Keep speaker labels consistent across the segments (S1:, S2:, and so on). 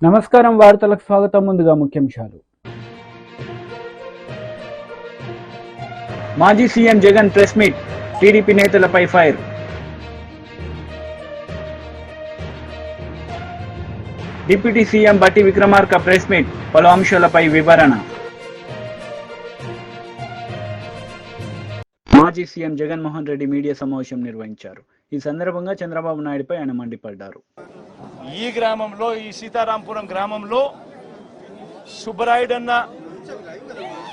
S1: నమస్కారం వార్తలకు స్వాగతం. ముందుగా ముఖ్యాంశాలు. మాజీ CM Jagan press meet, TDP నేతలపై ఫైర్. డిప్యూటీ సీఎం బట్టి విక్రమార్క ప్రెస్ మీట్, పలు అంశాలపై వివరణ. మాజీ సీఎం జగన్మోహన్ రెడ్డి మీడియా సమావేశం నిర్వహించారు. ఈ సందర్భంగా చంద్రబాబు నాయుడుపై ఆయన మండిపడ్డారు.
S2: ఈ గ్రామంలో, ఈ సీతారాంపురం గ్రామంలో సుబ్బరాయుడన్న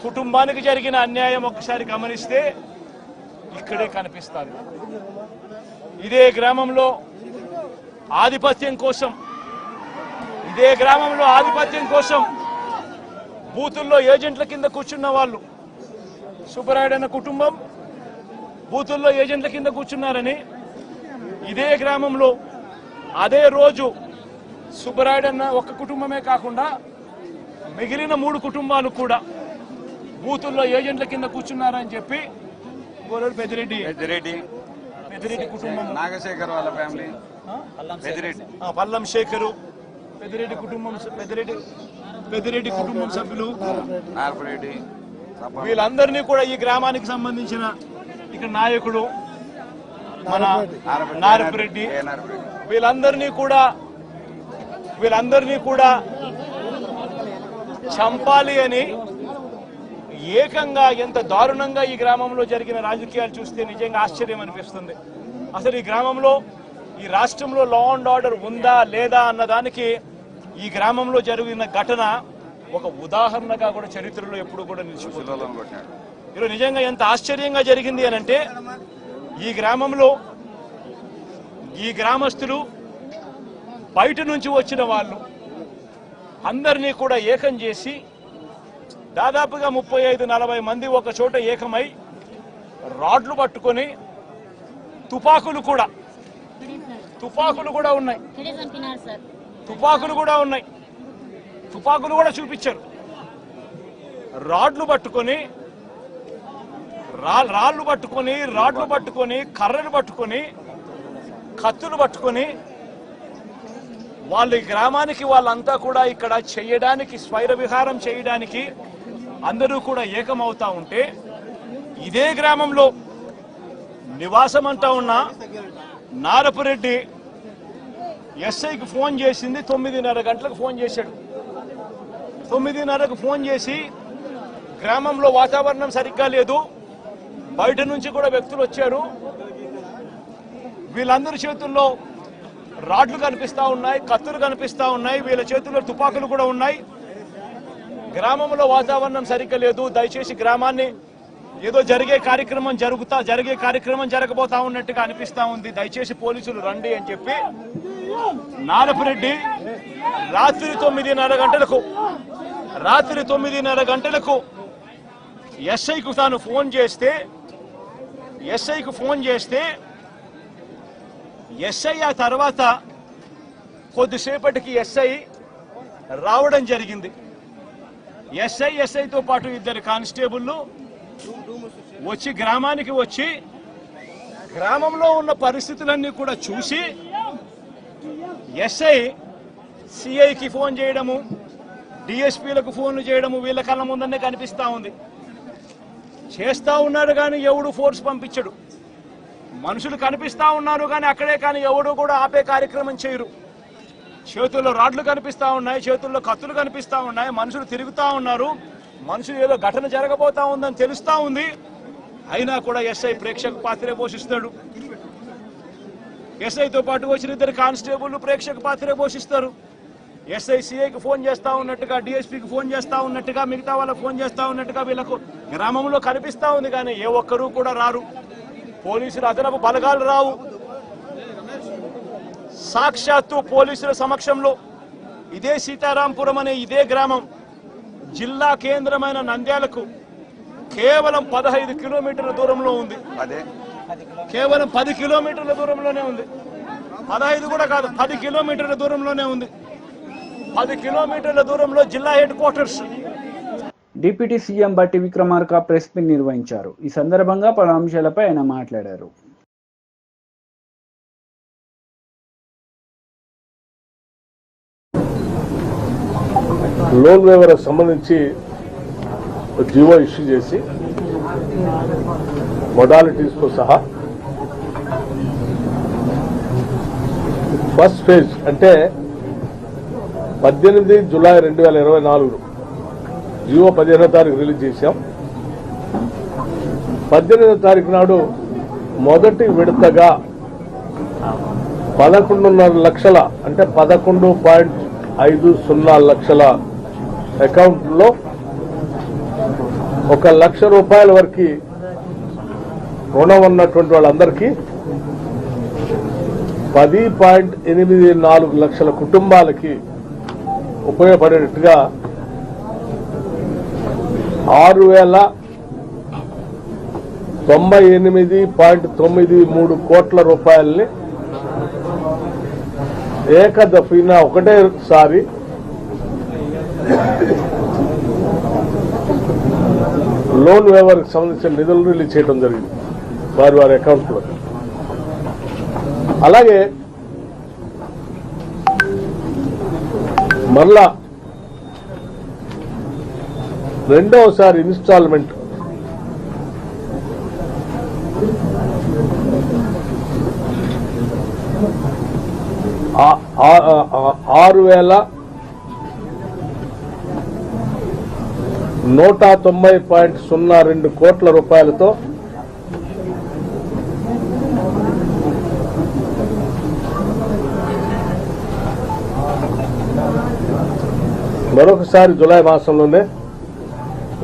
S2: కుటుంబానికి జరిగిన అన్యాయం ఒక్కసారి గమనిస్తే ఇక్కడే కనిపిస్తారు. ఇదే గ్రామంలో ఆధిపత్యం కోసం బూతుల్లో ఏజెంట్ల కింద కూర్చున్న వాళ్ళు, సుబ్బరాయుడన్న కుటుంబం బూతుల్లో ఏజెంట్ల కింద కూర్చున్నారని, ఇదే గ్రామంలో అదే రోజు సుబ్బరాయుడన్న ఒక్క కుటుంబమే కాకుండా మిగిలిన 3 కుటుంబాలు కూడా బూతుల్లో ఏజెంట్ల కింద కూర్చున్నారని చెప్పి పెద్దిరెడ్డి కుటుంబం,
S3: నాగశేఖర్ వాళ్ళ ఫ్యామిలీ,
S2: పల్లం శేఖరు, పెద్దిరెడ్డి కుటుంబం సభ్యులు, వీళ్ళందరినీ కూడా ఈ గ్రామానికి సంబంధించిన ఇక్కడ నాయకుడు మన నారపురెడ్డి, వీళ్ళందరినీ కూడా చంపాలి అని ఏకంగా ఎంత దారుణంగా ఈ గ్రామంలో జరిగిన రాజకీయాలు చూస్తే నిజంగా ఆశ్చర్యం అనిపిస్తుంది. అసలు ఈ గ్రామంలో, ఈ రాష్ట్రంలో లా అండ్ ఆర్డర్ ఉందా లేదా అన్నదానికి ఈ గ్రామంలో జరిగిన ఘటన ఒక ఉదాహరణగా కూడా చరిత్రలో ఎప్పుడు కూడా నిలిచిపోతుంది. ఈరోజు నిజంగా ఎంత ఆశ్చర్యంగా జరిగింది అని అంటే, ఈ గ్రామంలో ఈ గ్రామస్తులు, బయట నుంచి వచ్చిన వాళ్ళు అందరినీ కూడా ఏకం చేసి దాదాపుగా 35-40 మంది ఒక చోట ఏకమై రాడ్లు పట్టుకొని తుపాకులు కూడా ఉన్నాయి, తుపాకులు కూడా చూపించారు. రాడ్లు పట్టుకొని, కర్రలు పట్టుకొని, కత్తులు పట్టుకొని వాళ్ళు ఈ గ్రామానికి, వాళ్ళంతా కూడా ఇక్కడ చేయడానికి, స్వైర విహారం చేయడానికి అందరూ కూడా ఏకమవుతా ఉంటే, ఇదే గ్రామంలో నివాసం అంటా ఉన్న నారపురెడ్డి ఎస్ఐకి ఫోన్ చేసింది 9:30 గంటలకు ఫోన్ చేశాడు. 9:30కు ఫోన్ చేసి గ్రామంలో వాతావరణం సరిగ్గా లేదు, బయట నుంచి కూడా వ్యక్తులు వచ్చారు, వీళ్ళందరి చేతుల్లో రాడ్లు కనిపిస్తా ఉన్నాయి, కత్తులు కనిపిస్తా ఉన్నాయి, వీళ్ళ చేతుల్లో తుపాకులు కూడా ఉన్నాయి, గ్రామంలో వాతావరణం సరిగ్గా లేదు, దయచేసి గ్రామాన్ని ఏదో జరిగే కార్యక్రమం జరగబోతా ఉన్నట్టుగా అనిపిస్తా ఉంది, దయచేసి పోలీసులు రండి అని చెప్పి నారపురెడ్డి రాత్రి 9:30 గంటలకు ఎస్ఐకు తాను ఫోన్ చేస్తే ఎస్ఐ ఆ తర్వాత కొద్దిసేపటికి ఎస్ఐ రావడం జరిగింది. ఎస్ఐతో పాటు 2 కానిస్టేబుళ్ళు వచ్చి గ్రామానికి వచ్చి గ్రామంలో ఉన్న పరిస్థితులన్నీ కూడా చూసి ఎస్ఐ సిఐకి ఫోన్ చేయడము, డిఎస్పీలకు ఫోన్లు చేయడము వీళ్ళ కళ్ళ ముందనే కనిపిస్తా ఉంది. చేస్తా ఉన్నారు కానీ ఎవడు ఫోర్స్ పంపించడు, మనుషులు కనిపిస్తా ఉన్నారు కానీ అక్కడే కానీ ఎవడు కూడా ఆపే కార్యక్రమం చేయరు. చేతుల్లో రాడ్లు కనిపిస్తా ఉన్నాయి, చేతుల్లో కత్తులు కనిపిస్తా ఉన్నాయి, మనుషులు తిరుగుతా ఉన్నారు, మనుషులు ఏదో ఘటన జరగబోతా ఉందని తెలుస్తా ఉంది, అయినా కూడా ఎస్ఐ ప్రేక్షక పాత్రే పోషిస్తాడు. ఎస్ఐతో పాటు వచ్చిన 2 కానిస్టేబుల్ ప్రేక్షక పాత్రే పోషిస్తారు. ఎస్ఐ సిఐకి ఫోన్ చేస్తా ఉన్నట్టుగా, డిఎస్పీకి ఫోన్ చేస్తా ఉన్నట్టుగా, మిగతా వాళ్ళకి ఫోన్ చేస్తా ఉన్నట్టుగా వీళ్ళకు గ్రామంలో కనిపిస్తా ఉంది కానీ ఏ ఒక్కరూ కూడా రారు. పోలీసులు అదనపు బలగాలు రావు. సాక్షాత్తు పోలీసుల సమక్షంలో ఇదే సీతారాంపురం అనే ఇదే గ్రామం జిల్లా కేంద్రమైన నంద్యాలకు కేవలం 15 కిలోమీటర్ల దూరంలో ఉంది. కేవలం 10 కిలోమీటర్ల దూరంలోనే ఉంది. 15 కూడా కాదు, 10 కిలోమీటర్ల దూరంలోనే ఉంది. 10 కిలోమీటర్ల దూరంలో జిల్లా హెడ్ క్వార్టర్స్.
S1: డిప్యూటీ సీఎం బట్టి విక్రమార్క ప్రెస్ మీట్ నిర్వహించారు. ఈ సందర్భంగా పలు అంశాలపై ఆయన మాట్లాడారు.
S3: లోన్ వేవర్కి సంబంధించి జీవో ఇష్యూ చేసి మొడాలిటీస్తో సహా ఫస్ట్ ఫేజ్ అంటే 18 జూలై 2024 జీవో 15వ తారీఖు రిలీజ్ చేశాం. 18వ తారీఖు నాడు మొదటి విడతగా 11.5 లక్షల అంటే 11.50 లక్షల అకౌంట్లో 1 లక్ష రూపాయల వరకు రుణం ఉన్నటువంటి వాళ్ళందరికీ 10.84 లక్షల కుటుంబాలకి ఉపయోగపడేట్టుగా 6,098.93 కోట్ల రూపాయలని ఏకదఫీనా ఒకటేసారి లోన్ వేవర్కి సంబంధించిన నిధులు రిలీజ్ చేయడం జరిగింది వారి వారి అకౌంట్లో. అలాగే మరలా రెండవసారి ఇన్స్టాల్మెంట్ 6,190.02 కోట్ల రూపాయలతో మరొకసారి జూలై మాసంలోనే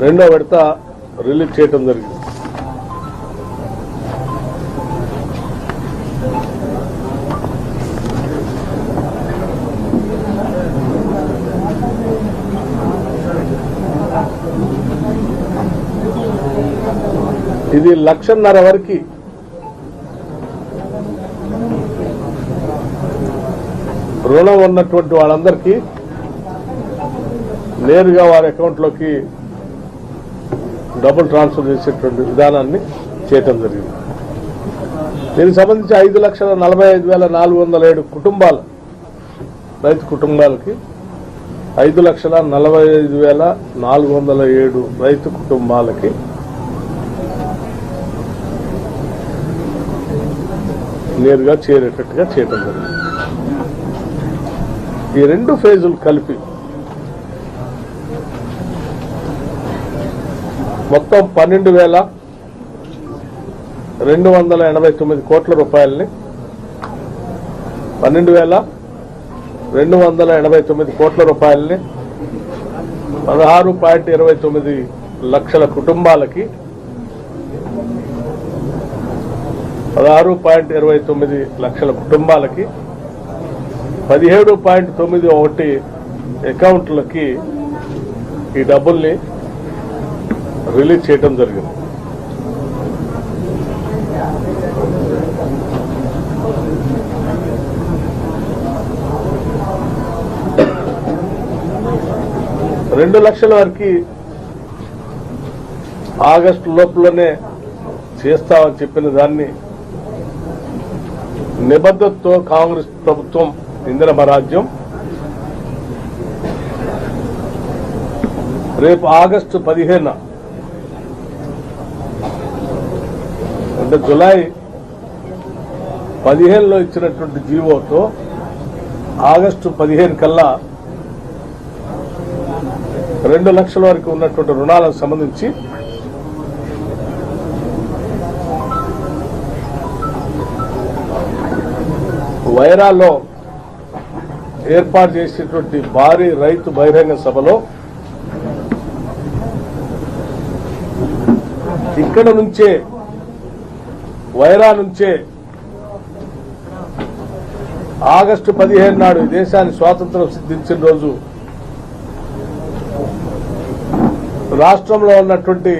S3: రెండో విడత రిలీజ్ చేయడం జరిగింది. ఇది 1.5 లక్షల వరకు రుణం ఉన్నటువంటి వాళ్ళందరికీ నేరుగా వారి అకౌంట్లోకి డబ్బులు ట్రాన్స్ఫర్ చేసేటువంటి విధానాన్ని చేయటం జరిగింది. దీనికి సంబంధించి 5,45,407 కుటుంబాలు రైతు కుటుంబాలకి 5,45,407 రైతు కుటుంబాలకి నేరుగా చేరేటట్టుగా చేయటం జరిగింది. ఈ రెండు ఫేజులు కలిపి మొత్తం 12,289 కోట్ల రూపాయలని 12,289 కోట్ల రూపాయలని 16.29 లక్షల కుటుంబాలకి 16.29 లక్షల కుటుంబాలకి 17.91 అకౌంట్లకి ఈ డబ్బుల్ని రిలీజ్ చేయడం జరిగింది. రెండు లక్షల వరకు ఆగస్టు లోపలనే చేస్తామని చెప్పిన దాన్ని నిబద్ధతతో కాంగ్రెస్ ప్రభుత్వం ఇందిరమ్మ రాజ్యం రేపు ఆగస్టు 15 అంటే జులై 15లో ఇచ్చినటువంటి జీవోతో ఆగస్టు 15 కల్లా 2 లక్షల వరకు ఉన్నటువంటి రుణాలకు సంబంధించి వైరాలో ఏర్పాటు చేసేటువంటి భారీ రైతు బహిరంగ సభలో ఇక్కడ నుంచే వైరా నుంచే ఆగస్టు 15 నాడు దేశాన్ని స్వాతంత్రం సిద్ధించిన రోజు రాష్ట్రంలో ఉన్నటువంటి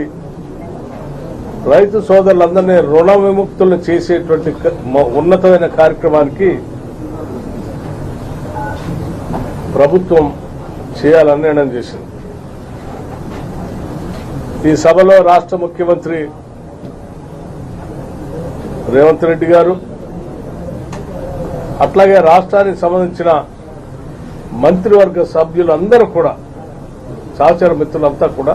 S3: రైతు సోదరులందరినీ రుణ విముక్తులను చేసేటువంటి ఉన్నతమైన కార్యక్రమానికి ప్రభుత్వం చేయాలని నిర్ణయం చేసింది. ఈ సభలో రాష్ట్ర ముఖ్యమంత్రి రేవంత్ రెడ్డి గారు అట్లాగే రాష్ట్రానికి సంబంధించిన మంత్రివర్గ సభ్యులందరూ కూడా సహచర మిత్రులంతా కూడా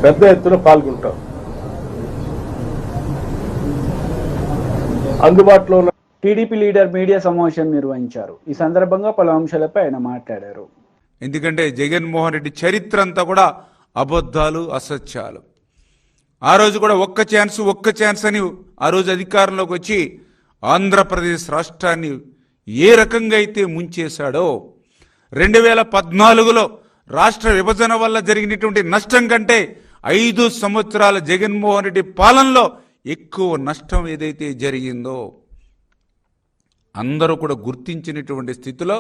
S3: పెద్ద ఎత్తున పాల్గొంటారు. అందుబాటులో ఉన్న
S1: టీడీపీ లీడర్ మీడియా సమావేశం నిర్వహించారు. ఈ సందర్భంగా పలు అంశాలపై ఆయన మాట్లాడారు.
S4: ఎందుకంటే జగన్మోహన్ రెడ్డి చరిత్ర అంతా కూడా అబద్ధాలు, అసత్యాలు. ఆ రోజు కూడా ఒక్క ఛాన్స్ అని ఆ రోజు అధికారంలోకి వచ్చి ఆంధ్రప్రదేశ్ రాష్ట్రాన్ని ఏ రకంగా అయితే ముంచేశాడో 2014లో రాష్ట్ర విభజన వల్ల జరిగినటువంటి నష్టం కంటే 5 సంవత్సరాల జగన్మోహన్ రెడ్డి పాలనలో ఎక్కువ నష్టం ఏదైతే జరిగిందో అందరూ కూడా గుర్తించినటువంటి స్థితిలో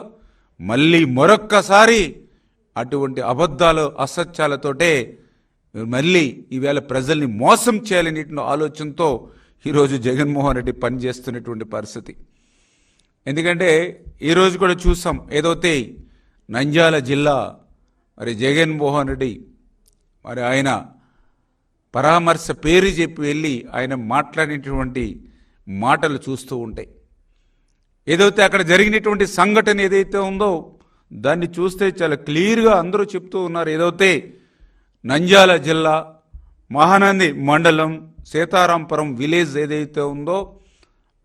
S4: మళ్ళీ మరొక్కసారి అటువంటి అబద్ధాలు, అసత్యాలతోటే మళ్ళీ ఈవేళ ప్రజల్ని మోసం చేయాలనే ఆలోచనతో ఈరోజు జగన్మోహన్ రెడ్డి పనిచేస్తున్నటువంటి పరిస్థితి. ఎందుకంటే ఈరోజు కూడా చూసాం, ఏదైతే నంద్యాల జిల్లా మరి జగన్మోహన్ రెడ్డి మరి ఆయన పరామర్శ పేరు చెప్పి వెళ్ళి ఆయన మాట్లాడినటువంటి మాటలు చూస్తూ ఉంటాయి. ఏదైతే అక్కడ జరిగినటువంటి సంఘటన ఏదైతే ఉందో దాన్ని చూస్తే చాలా క్లియర్గా అందరూ చెప్తూ ఉన్నారు. ఏదైతే నంద్యాల జిల్లా మహానంది మండలం సీతారాంపురం విలేజ్ ఏదైతే ఉందో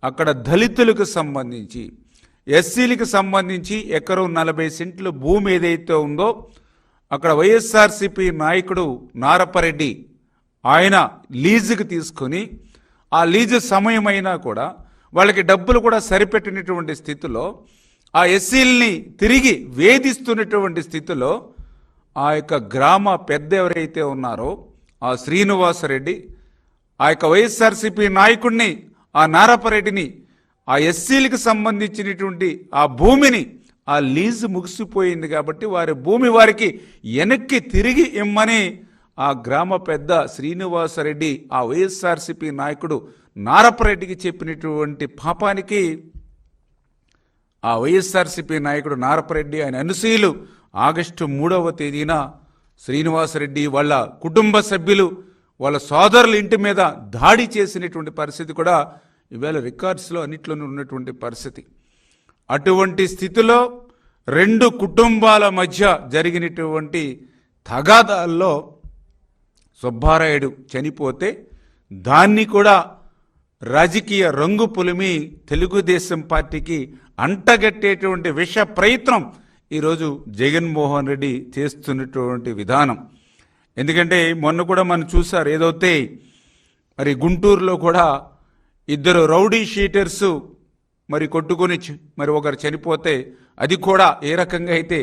S4: అక్కడ దళితులకు సంబంధించి, ఎస్సీలకు సంబంధించి ఎకరం 40 సెంట్లు భూమి ఏదైతే ఉందో అక్కడ వైఎస్ఆర్సీపీ నాయకుడు నారపరెడ్డి ఆయన లీజుకు తీసుకొని ఆ లీజు సమయమైనా కూడా వాళ్ళకి డబ్బులు కూడా సరిపెట్టినటువంటి స్థితిలో ఆ ఎస్సీల్ని తిరిగి వేధిస్తున్నటువంటి స్థితిలో ఆ యొక్క గ్రామ పెద్ద ఎవరైతే ఉన్నారో ఆ శ్రీనివాసరెడ్డి ఆ యొక్క వైఎస్ఆర్సీపీ నాయకుడిని ఆ నారపరెడ్డిని ఆ ఎస్సీలకు సంబంధించినటువంటి ఆ భూమిని ఆ లీజు ముగిసిపోయింది కాబట్టి వారి భూమి వారికి వెనక్కి తిరిగి ఇమ్మని ఆ గ్రామ పెద్ద శ్రీనివాసరెడ్డి ఆ వైఎస్ఆర్సీపీ నాయకుడు నారపరెడ్డికి చెప్పినటువంటి పాపానికి ఆ వైఎస్ఆర్సీపీ నాయకుడు నారపరెడ్డి ఆయన అనుసూయులు ఆగస్టు 3వ తేదీన శ్రీనివాసరెడ్డి వాళ్ళ కుటుంబ సభ్యులు వాళ్ళ సోదరుల ఇంటి మీద దాడి చేసినటువంటి పరిస్థితి కూడా ఈవేళ రికార్డ్స్లో అన్నిట్లోనూ ఉన్నటువంటి పరిస్థితి. అటువంటి స్థితిలో 2 కుటుంబాల మధ్య జరిగినటువంటి తగాదాల్లో సుబ్బారాయుడు చనిపోతే దాన్ని కూడా రాజకీయ రంగు పులిమి తెలుగుదేశం పార్టీకి అంటగట్టేటువంటి విష ప్రయత్నం ఈరోజు జగన్మోహన్ రెడ్డి చేస్తున్నటువంటి విధానం. ఎందుకంటే మొన్న కూడా మనం చూసారు, ఏదైతే మరి గుంటూరులో కూడా 2 రౌడీ షీటర్స్ మరి కొట్టుకొని మరి ఒకరు చనిపోతే అది కూడా ఏ రకంగా అయితే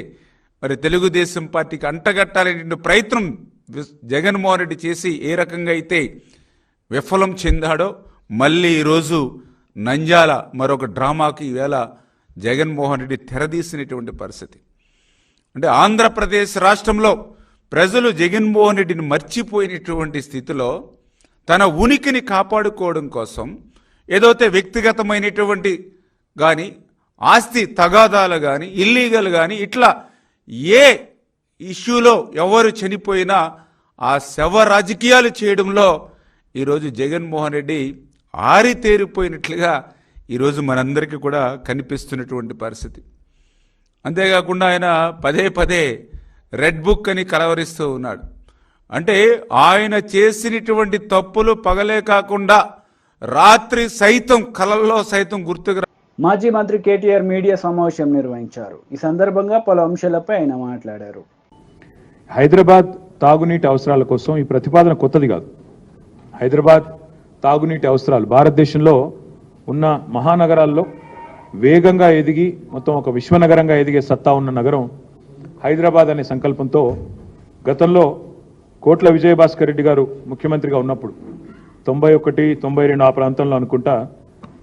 S4: మరి తెలుగుదేశం పార్టీకి అంటగట్టాలనే ప్రయత్నం జగన్మోహన్ రెడ్డి చేసి ఏ రకంగా అయితే విఫలం చెందాడో మళ్ళీ ఈరోజు నంద్యాల మరొక డ్రామాకి ఈవేళ జగన్మోహన్ రెడ్డి తెరదీసినటువంటి పరిస్థితి. అంటే ఆంధ్రప్రదేశ్ రాష్ట్రంలో ప్రజలు జగన్మోహన్ రెడ్డిని మర్చిపోయినటువంటి స్థితిలో తన ఉనికిని కాపాడుకోవడం కోసం ఏదైతే వ్యక్తిగతమైనటువంటి కానీ ఆస్తి తగాదాలు కానీ ఇల్లీగల్ కానీ ఇట్లా ఏ ఇష్యూలో ఎవరు చనిపోయినా ఆ శవ రాజకీయాలు చేయడంలో ఈరోజు జగన్మోహన్ రెడ్డి ఆరితేరిపోయినట్లుగా ఈరోజు మనందరికీ కూడా కనిపిస్తున్నటువంటి పరిస్థితి. అంతేకాకుండా ఆయన పదే రెడ్ బుక్ అని కలవరిస్తూ ఉన్నాడు. అంటే ఆయన చేసినటువంటి తప్పులు పగలే కాకుండా రాత్రి సైతం కలల్లో సైతం గుర్తుకు.
S1: మాజీ మంత్రి కేటీఆర్ మీడియా సమావేశం నిర్వహించారు. ఈ సందర్భంగా పలు అంశాలపై ఆయన మాట్లాడారు.
S5: హైదరాబాద్ తాగునీటి అవసరాల కోసం ఈ ప్రతిపాదన కొత్తది కాదు. హైదరాబాద్ తాగునీటి అవసరాలు భారతదేశంలో ఉన్న మహానగరాల్లో వేగంగా ఎదిగి మొత్తం ఒక విశ్వనగరంగా ఎదిగే సత్తా ఉన్న నగరం హైదరాబాద్ అనే సంకల్పంతో గతంలో కోట్ల విజయభాస్కర్ రెడ్డి గారు ముఖ్యమంత్రిగా ఉన్నప్పుడు 91, 92 ఆ ప్రాంతంలో అనుకుంటా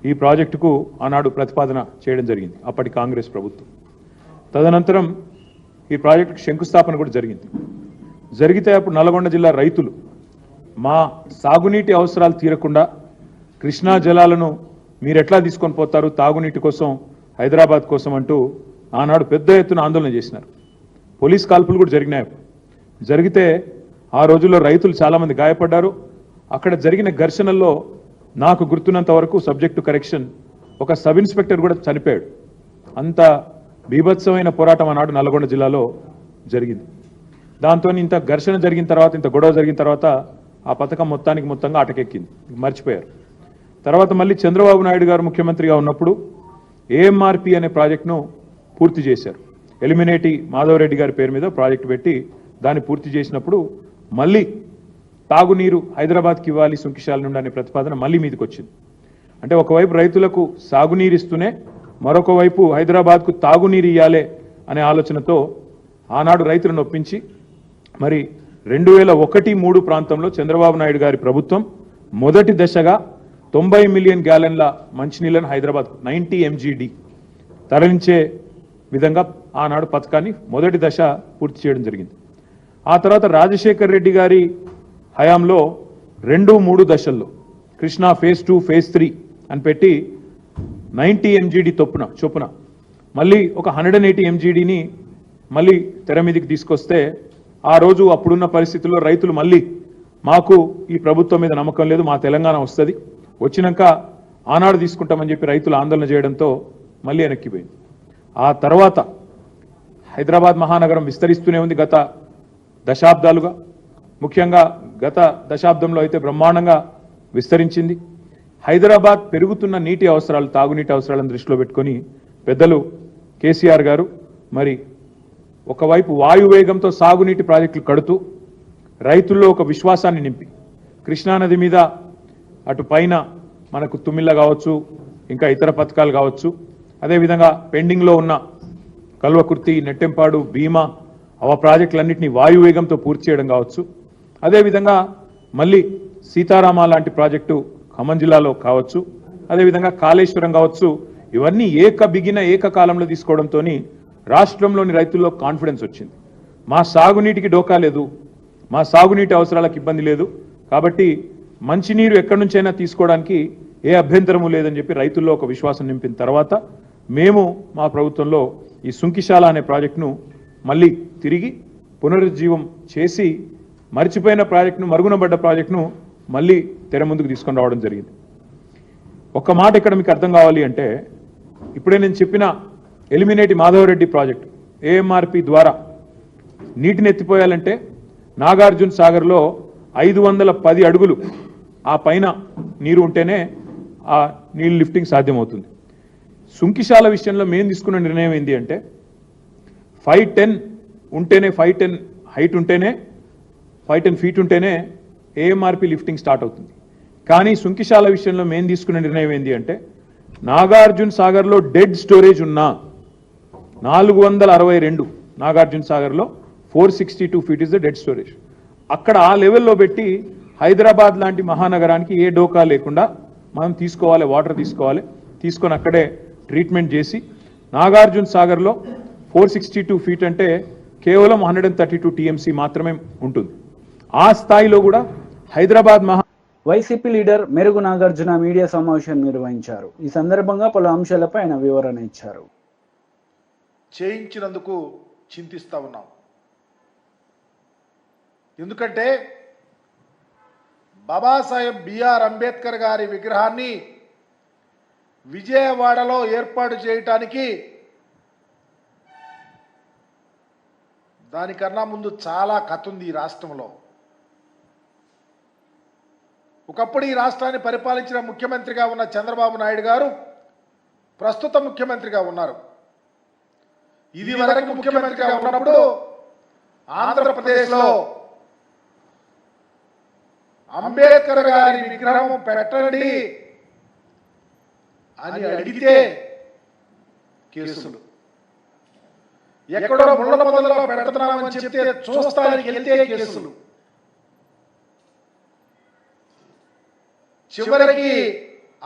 S5: ఈ ప్రాజెక్టుకు ఆనాడు ప్రతిపాదన చేయడం జరిగింది అప్పటి కాంగ్రెస్ ప్రభుత్వం. తదనంతరం ఈ ప్రాజెక్టుకు శంకుస్థాపన కూడా జరిగితే అప్పుడు నల్గొండ జిల్లా రైతులు మా సాగునీటి అవసరాలు తీరకుండా కృష్ణా జలాలను మీరు ఎట్లా తీసుకొని పోతారు తాగునీటి కోసం హైదరాబాద్ కోసం అంటూ ఆనాడు పెద్ద ఎత్తున ఆందోళన చేసినారు. పోలీస్ కాల్పులు కూడా జరిగినాయి. జరిగితే ఆ రోజుల్లో రైతులు చాలామంది గాయపడ్డారు. అక్కడ జరిగిన ఘర్షణల్లో నాకు గుర్తున్నంత వరకు సబ్జెక్టు కరెక్షన్ ఒక సబ్ ఇన్స్పెక్టర్ కూడా చనిపోయాడు. అంత బీభత్సమైన పోరాటం ఆనాడు నల్గొండ జిల్లాలో జరిగింది. దాంతో ఇంత ఘర్షణ జరిగిన తర్వాత, ఇంత గొడవ జరిగిన తర్వాత ఆ పథకం మొత్తంగా అటకెక్కింది, మర్చిపోయారు. తర్వాత మళ్ళీ చంద్రబాబు నాయుడు గారు ముఖ్యమంత్రిగా ఉన్నప్పుడు ఏఎంఆర్పి అనే ప్రాజెక్టును పూర్తి చేశారు. ఎలిమినేటి మాధవరెడ్డి గారి పేరు మీద ప్రాజెక్టు పెట్టి దాన్ని పూర్తి చేసినప్పుడు మళ్ళీ తాగునీరు హైదరాబాద్కి ఇవ్వాలి సుంకిశాల నుండి అనే ప్రతిపాదన మళ్ళీ మీదకి వచ్చింది. అంటే ఒకవైపు రైతులకు సాగునీరు ఇస్తూనే మరొక వైపు హైదరాబాద్కు తాగునీరు ఇవ్వాలి అనే ఆలోచనతో ఆనాడు రైతులను ఒప్పించి మరి 2001-3 ప్రాంతంలో చంద్రబాబు నాయుడు గారి ప్రభుత్వం మొదటి దశగా 90 మిలియన్ గ్యాలన్ల మంచినీళ్లను హైదరాబాద్ 90 MGD తరలించే విధంగా ఆనాడు పథకాన్ని మొదటి దశ పూర్తి చేయడం జరిగింది. ఆ తర్వాత రాజశేఖర్ రెడ్డి గారి హయాంలో 2-3 దశల్లో కృష్ణా ఫేజ్ 2, ఫేజ్ 3 అని పెట్టి 90 MGD చొప్పున మళ్ళీ ఒక 180 MGDని మళ్ళీ తెర మీదకి తీసుకొస్తే ఆ రోజు అప్పుడున్న పరిస్థితుల్లో రైతులు మళ్ళీ మాకు ఈ ప్రభుత్వం మీద నమ్మకం లేదు, మా తెలంగాణ వస్తుంది, వచ్చినాక ఆనాడు తీసుకుంటామని చెప్పి రైతులు ఆందోళన చేయడంతో మళ్ళీ వెనక్కిపోయింది. ఆ తర్వాత హైదరాబాద్ మహానగరం విస్తరిస్తూనే ఉంది గత దశాబ్దాలుగా. ముఖ్యంగా గత దశాబ్దంలో అయితే బ్రహ్మాండంగా విస్తరించింది. హైదరాబాద్ పెరుగుతున్న నీటి అవసరాలు, తాగునీటి అవసరాలను దృష్టిలో పెట్టుకొని పెద్దలు కేసీఆర్ గారు మరి ఒకవైపు వాయువేగంతో సాగునీటి ప్రాజెక్టులు కడుతూ రైతుల్లో ఒక విశ్వాసాన్ని నింపి కృష్ణానది మీద అటు పైన మనకు తుమ్మిళ్ళ కావచ్చు, ఇంకా ఇతర పథకాలు కావచ్చు, అదేవిధంగా పెండింగ్లో ఉన్న కల్వకుర్తి, నెట్టెంపాడు, భీమా ప్రాజెక్టులన్నింటినీ వాయువేగంతో పూర్తి చేయడం కావచ్చు, అదేవిధంగా మళ్ళీ సీతారామ లాంటి ప్రాజెక్టు ఖమ్మం జిల్లాలో కావచ్చు, అదేవిధంగా కాళేశ్వరం కావచ్చు, ఇవన్నీ ఏకకాలంలో తీసుకోవడంతో రాష్ట్రంలోని రైతుల్లో కాన్ఫిడెన్స్ వచ్చింది. మా సాగునీటికి డోకా లేదు, మా సాగునీటి అవసరాలకు ఇబ్బంది లేదు, కాబట్టి మంచినీరు ఎక్కడి నుంచైనా తీసుకోవడానికి ఏ అభ్యంతరము లేదని చెప్పి రైతుల్లో ఒక విశ్వాసం నింపిన తర్వాత మేము మా ప్రభుత్వంలో ఈ సుంకిశాల అనే ప్రాజెక్టును మళ్ళీ తిరిగి పునరుజ్జీవం చేసి మరిచిపోయిన ప్రాజెక్టును, మరుగునబడ్డ ప్రాజెక్టును మళ్ళీ తెర ముందుకు తీసుకొని రావడం జరిగింది. ఒక్క మాట ఇక్కడ మీకు అర్థం కావాలి అంటే, ఇప్పుడే నేను చెప్పిన ఎలిమినేటి మాధవరెడ్డి ప్రాజెక్టు ఏఎంఆర్పి ద్వారా నీటిని ఎత్తిపోయాలంటే నాగార్జున సాగర్లో 510 అడుగులు ఆ పైన నీరు ఉంటేనే ఆ నీళ్ళు లిఫ్టింగ్ సాధ్యమవుతుంది. సుంకిశాల విషయంలో మేము తీసుకున్న నిర్ణయం ఏంటి అంటే 510 ఉంటేనే, 510 హైట్ ఉంటేనే, 510 ఫీట్ ఉంటేనే ఏఎంఆర్పి లిఫ్టింగ్ స్టార్ట్ అవుతుంది. కానీ సుంకిశాల విషయంలో మేము తీసుకున్న నిర్ణయం ఏంటి అంటే నాగార్జున సాగర్లో డెడ్ స్టోరేజ్ ఉన్న 462 నాగార్జున సాగర్లో 462 feet is the dead storage. అక్కడ ఆ లెవెల్లో పెట్టి హైదరాబాద్ లాంటి మహానగరానికి ఏ డోకా లేకుండా మనం తీసుకోవాలి, వాటర్ తీసుకోవాలి, తీసుకొని అక్కడే ట్రీట్మెంట్ చేసి నాగార్జున సాగర్లో 462 ఫీట్ అంటే కేవలం 132 TMC మాత్రమే ఉంటుంది. ఆ స్థాయిలో కూడా హైదరాబాద్
S1: వైసీపీ లీడర్ మెరుగు నాగార్జున మీడియా సమావేశం నిర్వహించారు. ఈ సందర్భంగా పలు అంశాలపై ఆయన వివరణ ఇచ్చారు.
S6: చేయించినందుకు చింతిస్తా ఉన్నాం. ఎందుకంటే బాబాసాహెబ్ బిఆర్ అంబేద్కర్ గారి విగ్రహాన్ని విజయవాడలో ఏర్పాటు చేయటానికి దానికన్నా ముందు చాలా కథ ఉంది ఈ రాష్ట్రంలో. ఒకప్పుడు ఈ రాష్ట్రాన్ని పరిపాలించిన ముఖ్యమంత్రిగా ఉన్న చంద్రబాబు నాయుడు గారు ప్రస్తుత ముఖ్యమంత్రిగా ఉన్నారు. ఇది వరకు ముఖ్యమంత్రిగా ఉన్నప్పుడు ఆంధ్రప్రదేశ్లో అంబేద్కర్ గారి విగ్రహం పెట్టండి అని అడిగితే కేసులు, ఎక్కడో ముళ్ళ పొదల్లో పెడుతున్నామని చెప్తే చూస్తానికి వెళ్తే కేసులు, చివరికి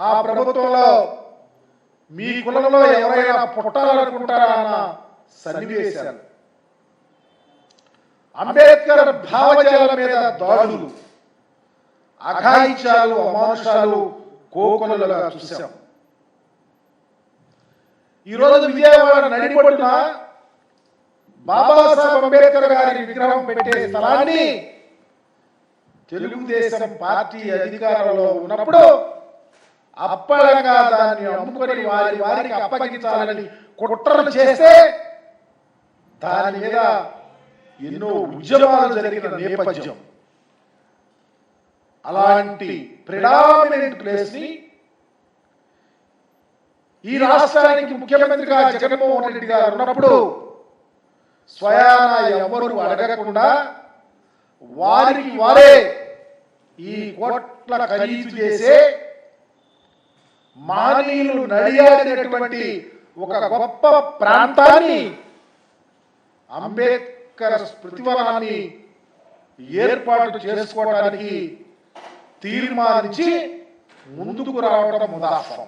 S6: ఆ ప్రభుత్వంలో మీ కులంలో ఎవరైనా పుట్టాలనుకుంటారా అన్న సన్నివేశాలు, అంబేద్కర్ భావజాల మీద దాడులు, అఘాయిత్యాలు, అమానుషాలు కోకొల్లలుగా చూశాం. ఈరోజు విజయవాడ నడిపొట్టున బాబాసాహెబ్ అంబేద్కర్ గారి విగ్రహం పెట్టే స్థలాన్ని తెలుగుదేశం పార్టీ అధికారంలో ఉన్నప్పుడు అప్పడంగా దాన్ని అమ్ముకొని వారికి అప్పగించాలని కుట్రలు చేస్తే దాని మీద ఎన్నో ఉద్యమాలు జరిగిన నేపథ్యం. అలాంటి ప్రిడామినెంట్ ప్లేస్ ని ఈ రాష్ట్రానికి ముఖ్యమంత్రిగా జగన్మోహన్ రెడ్డి గారు ఉన్నప్పుడు స్వయాన ఎవరు అడగకుండా వారికి వారే ఈ కోట్ల ఖరీదు చేసే మానీయులు నడియాడినటువంటి ఒక గొప్ప ప్రాంతాన్ని అంబేద్కర్ స్మృతివనాన్ని ఏర్పాటు చేసుకోవడానికి తీర్మానించి ముందుకు రావడం ముదాఫం.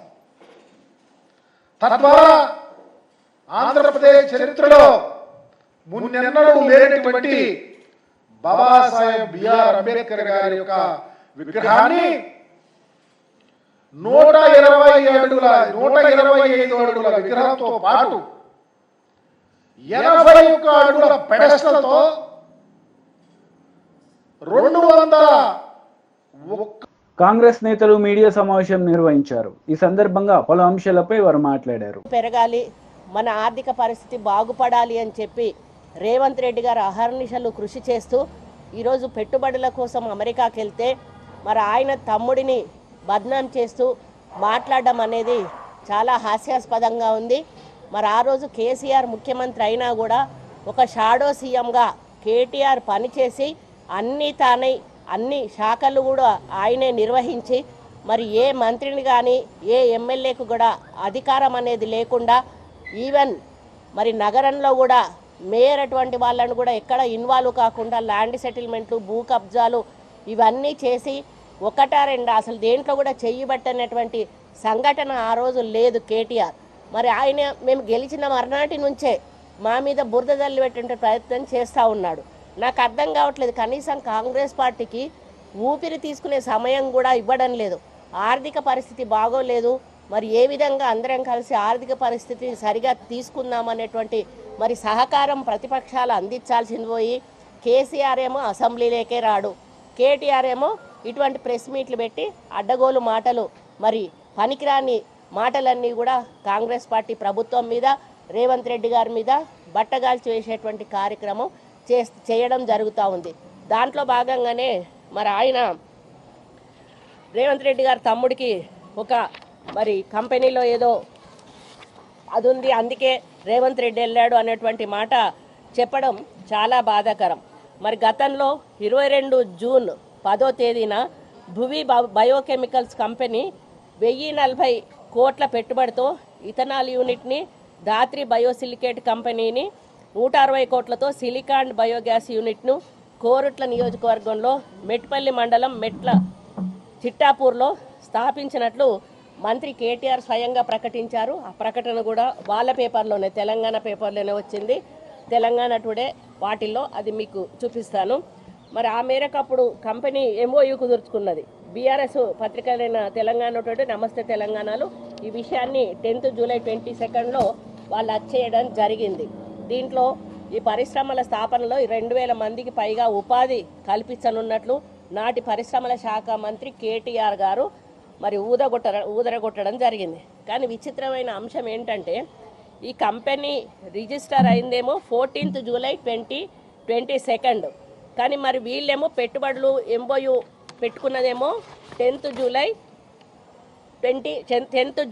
S6: తద్వారా ఆంధ్రప్రదేశ్ చరిత్రలో మున్నెన్నడూ లేనటువంటి బాబాసాహెబ్ బిఆర్ అంబేద్కర్ గారి యొక్క విగ్రహాన్ని 125 అడుగుల విగ్రహంతో పాటు 81 అడుగుల పెడెస్టల్తో 201
S1: కాంగ్రెస్ నేతలు మీడియా సమావేశం నిర్వహించారు. ఈ సందర్భంగా పలు అంశాలపై వారు మాట్లాడారు.
S7: పెరగాలి, మన ఆర్థిక పరిస్థితి బాగుపడాలి అని చెప్పి రేవంత్ రెడ్డి గారు అహర్నిశలు కృషి చేస్తూ ఈరోజు పెట్టుబడుల కోసం అమెరికాకి వెళ్తే మరి ఆయన తమ్ముడిని బద్నాం చేస్తూ మాట్లాడడం అనేది చాలా హాస్యాస్పదంగా ఉంది. మరి ఆ రోజు కేసీఆర్ ముఖ్యమంత్రి అయినా కూడా ఒక షాడో సీఎంగా కేటీఆర్ పనిచేసి అన్ని శాఖలు కూడా ఆయనే నిర్వహించి మరి ఏ మంత్రిని కానీ ఏ ఎమ్మెల్యేకు కూడా అధికారం అనేది లేకుండా ఈవెన్ మరి నగరంలో కూడా మేయర్ అటువంటి వాళ్ళను కూడా ఎక్కడ ఇన్వాల్వ్ కాకుండా ల్యాండ్ సెటిల్మెంట్లు, భూ కబ్జాలు ఇవన్నీ చేసి ఒకటా రెండా అసలు దేంట్లో కూడా చెయ్యబట్టనటువంటి సంఘటన ఆ రోజు లేదు కేటీఆర్. మరి ఆయన మేము గెలిచిన మర్నాటి నుంచే మా మీద బురద జల్లి పెట్టే ప్రయత్నం చేస్తూ ఉన్నాడు. నాకు అర్థం కావట్లేదు, కనీసం కాంగ్రెస్ పార్టీకి ఊపిరి తీసుకునే సమయం కూడా ఇవ్వడం లేదు. ఆర్థిక పరిస్థితి బాగోలేదు, మరి ఏ విధంగా అందరం కలిసి ఆర్థిక పరిస్థితి సరిగా తీసుకుందామనేటువంటి మరి సహకారం ప్రతిపక్షాలు అందించాల్సింది పోయి కేసీఆర్ ఏమో అసెంబ్లీలోకే రాడు, కేటీఆర్ ఏమో ఇటువంటి ప్రెస్ మీట్లు పెట్టి అడ్డగోలు మాటలు మరి పనికిరాని మాటలన్నీ కూడా కాంగ్రెస్ పార్టీ ప్రభుత్వం మీద రేవంత్ రెడ్డి గారి మీద బట్టగాల్చి వేసేటువంటి కార్యక్రమం చేయడం జరుగుతూ ఉంది. దాంట్లో భాగంగానే మరి ఆయన రేవంత్ రెడ్డి గారి తమ్ముడికి ఒక మరి కంపెనీలో ఏదో అది ఉంది, అందుకే రేవంత్ రెడ్డి వెళ్ళాడు అనేటువంటి మాట చెప్పడం చాలా బాధాకరం. మరి గతంలో 22 జూన్ 10వ తేదీన భువి బయోకెమికల్స్ కంపెనీ 1040 కోట్ల పెట్టుబడితో ఇథనాల్ యూనిట్ని, ధాత్రి బయోసిలికేట్ కంపెనీని 160 కోట్లతో సిలికాన్ బయోగ్యాస్ యూనిట్ను కోరుట్ల నియోజకవర్గంలో మెట్పల్లి మండలం మెట్ల చిట్టాపూర్లో స్థాపించినట్లు మంత్రి కేటీఆర్ స్వయంగా ప్రకటించారు. ఆ ప్రకటన కూడా వాళ్ళ పేపర్లోనే, తెలంగాణ పేపర్లోనే వచ్చింది. తెలంగాణ టుడే వాటిల్లో అది మీకు చూపిస్తాను. మరి ఆ మేరకు అప్పుడు కంపెనీ ఎంఓయూ కుదుర్చుకున్నది. బీఆర్ఎస్ పత్రికలైన తెలంగాణ టుడే, నమస్తే తెలంగాణలో ఈ విషయాన్ని 10th జూలై 22 వాళ్ళు వచ్చేయడం జరిగింది. దీంట్లో ఈ పరిశ్రమల స్థాపనలో 2000 మందికి పైగా ఉపాధి కల్పించనున్నట్లు నాటి పరిశ్రమల శాఖ మంత్రి కేటీఆర్ గారు మరి ఊదరగొట్టడం జరిగింది. కానీ విచిత్రమైన అంశం ఏంటంటే ఈ కంపెనీ రిజిస్టర్ అయిందేమో 14th జూలై 2022, కానీ మరి వీళ్ళేమో పెట్టుబడులు ఎంఓయూ పెట్టుకున్నదేమో 10th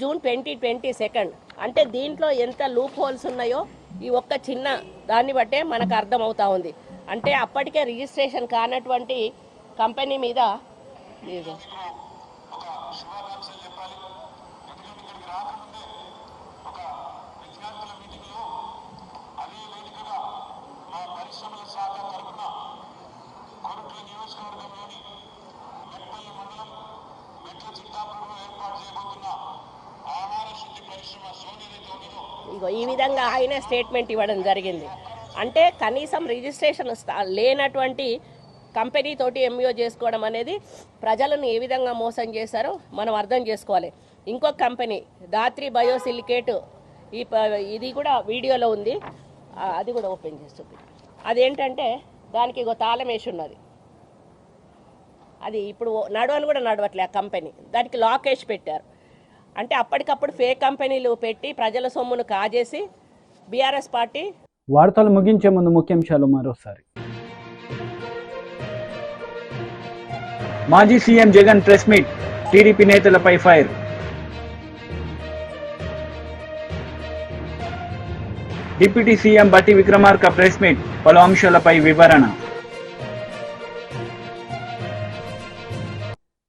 S7: జూన్ 2022. అంటే దీంట్లో ఎంత లూప్ హోల్స్ ఉన్నాయో ఈ ఒక్క చిన్న దాన్ని బట్టే మనకు అర్థమవుతా ఉంది. అంటే అప్పటికే రిజిస్ట్రేషన్ కానటువంటి కంపెనీ మీద ఇగో ఈ విధంగా ఆయన స్టేట్మెంట్ ఇవ్వడం జరిగింది. అంటే కనీసం రిజిస్ట్రేషన్ లేనటువంటి కంపెనీ తోటి ఎంఓయూ చేసుకోవడం అనేది ప్రజలను ఏ విధంగా మోసం చేశారో మనం అర్థం చేసుకోవాలి. ఇంకొక కంపెనీ ధాత్రి బయోసిలికేట్, ఇది కూడా వీడియోలో ఉంది, అది కూడా ఓపెన్ చేస్తుంది. అదేంటంటే దానికి ఇగో తాళం వేసి ఉన్నది, అది ఇప్పుడు నడవని కూడా నడవట్లే ఆ కంపెనీ, దానికి లాక్ వేసి పెట్టారు. అంటే అప్పటికప్పుడు ఫేక్ కంపెనీలు పెట్టి ప్రజల సొమ్మును కాజేసి బీఆర్ఎస్ పార్టీ
S1: వార్తలు ముగించే ముందు ముఖ్యాంశాలు మరోసారి. మాజీ CM Jagan press meet, TDP నేతలపై ఫైర్. డిప్యూటీ సీఎం బట్టి విక్రమార్క ప్రెస్ మీట్, పలు అంశాలపై వివరణ.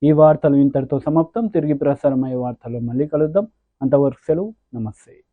S1: ఈ వార్తలు ఇంతటితో సమాప్తం. తిరిగి ప్రసారమయ్యే వార్తల్లో మళ్ళీ కలుద్దాం. అంతవరకు సెలవు. నమస్తే.